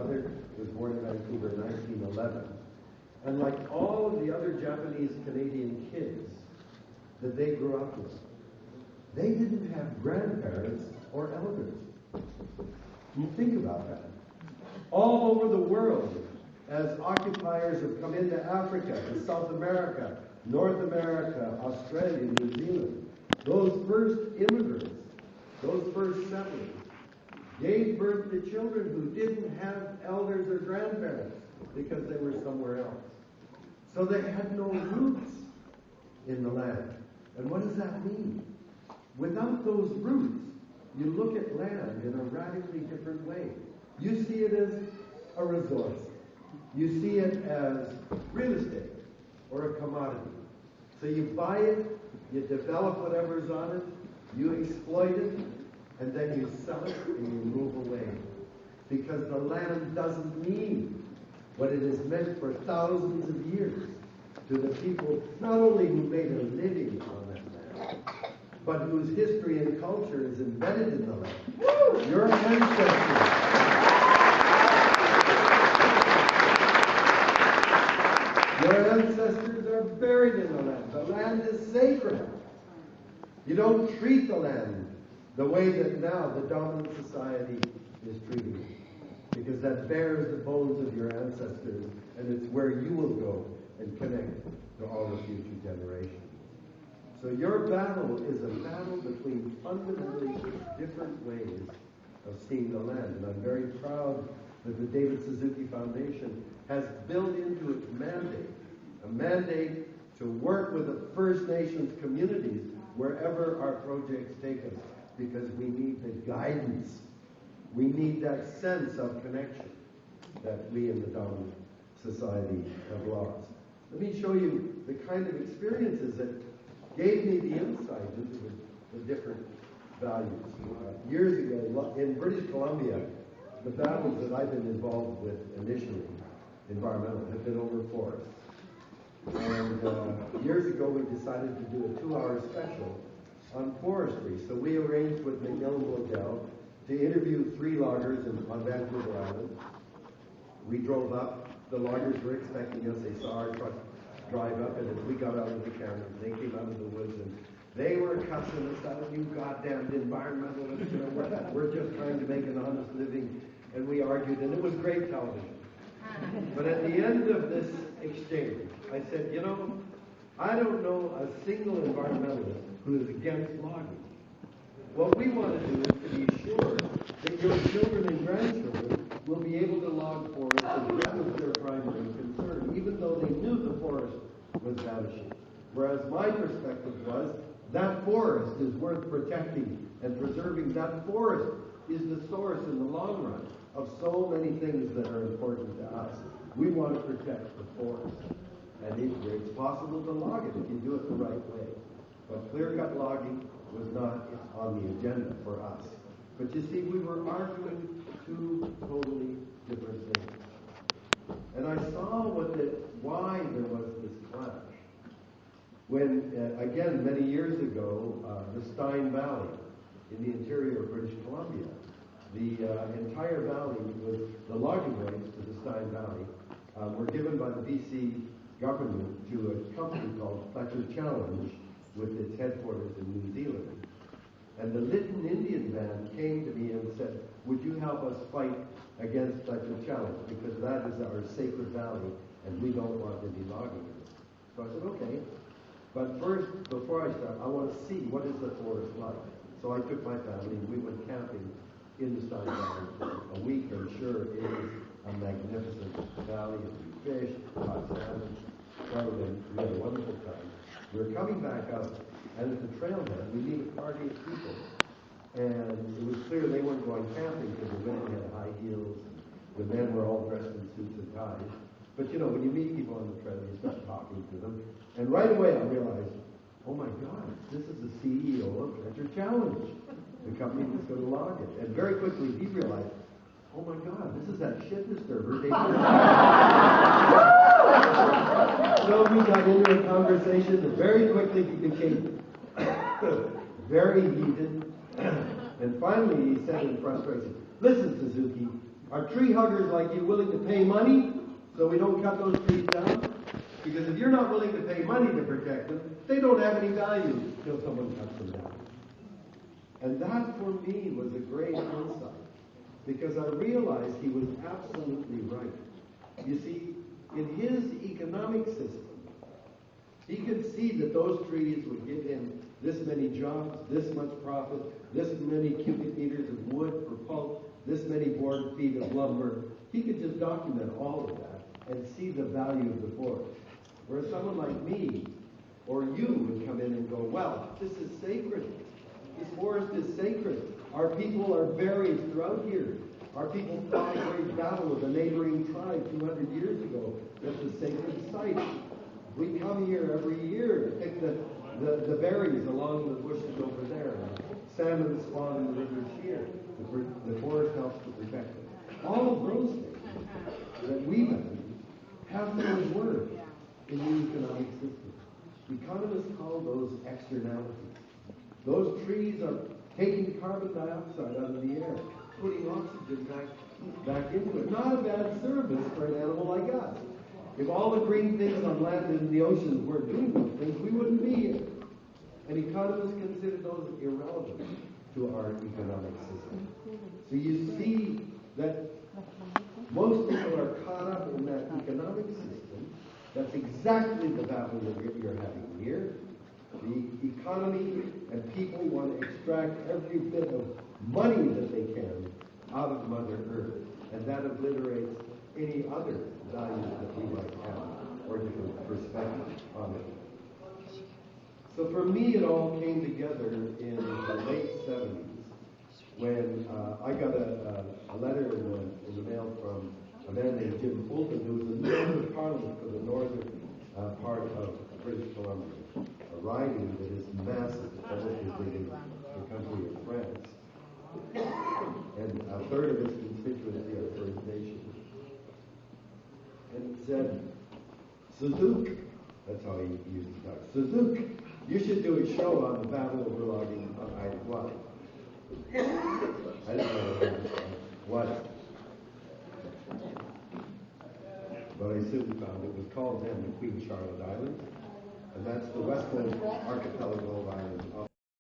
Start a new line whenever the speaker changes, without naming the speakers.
mother was born in Vancouver in 1911. And like all of the other Japanese Canadian kids that they grew up with, they didn't have grandparents or elders. You think about that. All over the world, as occupiers have come into Africa, to South America, North America, Australia, New Zealand, those first immigrants, those first settlers, gave birth to children who didn't have elders or grandparents because they were somewhere else. So they had no roots in the land. And what does that mean? Without those roots, you look at land in a radically different way. You see it as a resource. You see it as real estate or a commodity. So you buy it, you develop whatever's on it, you exploit it, and then you sell it and you move away. Because the land doesn't mean what it has meant for thousands of years to the people not only who made a living on that land, but whose history and culture is embedded in the land. Woo! Your ancestors. Your ancestors are buried in the land. The land is sacred. You don't treat the land the way that now the dominant society is treating it. Because that bears the bones of your ancestors, and it's where you will go and connect to all the future generations. So your battle is a battle between fundamentally different ways of seeing the land. And I'm very proud that the David Suzuki Foundation has built into its mandate a mandate to work with the First Nations communities wherever our projects take us, because we need the guidance. We need that sense of connection that we in the dominant society have lost. Let me show you the kind of experiences that gave me the insight into the different values. Years ago, in British Columbia, the battles that I've been involved with initially, environmental, have been over forests. And years ago, we decided to do a 2-hour special on forestry. So we arranged with McMillan Waddell to interview 3 loggers on Vancouver Island. We drove up. The loggers were expecting us. They saw our truck drive up, and as we got out of the cameras, they came out of the woods, and they were cussing us out, you goddamn environmentalists, you know, we're just trying to make an honest living, and we argued, and it was great television. But at the end of this exchange, I said, you know, I don't know a single environmentalist who is against logging. What we want to do is to be sure that your children and grandchildren will be able to log forests, and that was their primary concern, even though they knew the forest was vanishing. Whereas my perspective was, that forest is worth protecting and preserving. That forest is the source in the long run of so many things that are important to us. We want to protect the forest. And it's possible to log it if you do it the right way. But clear-cut logging was not on the agenda for us. But you see, we were arguing 2 totally different things. And I saw why there was this clash. When, again, many years ago, the Stein Valley in the interior of British Columbia, the entire valley, the logging rights to the Stein Valley, were given by the BC government to a company called Fletcher Challenge with its headquarters in New Zealand. And the Lytton Indian band came to me and said, would you help us fight against Fletcher Challenge, because that is our sacred valley and we don't want any logging in it. So I said, okay. But first, before I start, I want to see what is the forest like. So I took my family and we went camping in the Stein Valley for a week. I'm sure it is a magnificent valley, and we fished, caught salmon, and we had a wonderful time. We were coming back up, and at the trailhead, we meet a party of people. And it was clear they weren't going camping because the women had high heels, the men were all dressed in suits and ties. But you know, when you meet people on the trail, you start talking to them. And right away I realized, oh my God, this is the CEO of Fletcher Challenge, the company that's going to log it. And very quickly he realized, oh my God, this is that shit disturber, David. So we got into a conversation that very quickly became very heated. And finally he said in frustration, listen, Suzuki, Are tree huggers like you willing to pay money so we don't cut those trees down? Because if you're not willing to pay money to protect them, they don't have any value until someone cuts them down. And that for me was a great insight, because I realized he was absolutely right. You see, in his economic system, he could see that those trees would give him this many jobs, this much profit, this many cubic meters of wood for pulp, this many board feet of lumber. He could just document all of that and see the value of the forest. Whereas someone like me or you would come in and go, well, this is sacred. This forest is sacred. Our people are buried throughout here. Our people fought a great battle with a neighboring tribe 200 years ago. That's a sacred site. We come here every year to pick the berries along the bushes over there. Salmon spawn in the rivers here. The forest helps to protect them. All of those things that we value have no worth in the economic system. Economists call those externalities. Those trees are taking carbon dioxide out of the air, putting oxygen back into it. Not a bad service for an animal like us. If all the green things on land and in the oceans weren't doing those things, we wouldn't be here. And economists consider those irrelevant to our economic system. So you see that most people are caught up in that economic system. That's exactly the battle that you're having here. The economy and people want to extract every bit of money that they can out of Mother Earth. And that obliterates any other values that we might have or different perspective on it. So for me, it all came together in the late 70s when I got a letter in the mail from a man named Jim Fulton, who was the member of Parliament for the northern part of British Columbia, a riding that is massive, relatively in the country of France. And a third of its constituency are First Nations. And it said, Suzuki, that's how he used to talk, Suzuki, you should do a show on the battle over logging on I-1. I didn't know what it was. But I soon found it was called then the Queen Charlotte Island, and that's the western archipelago of islands.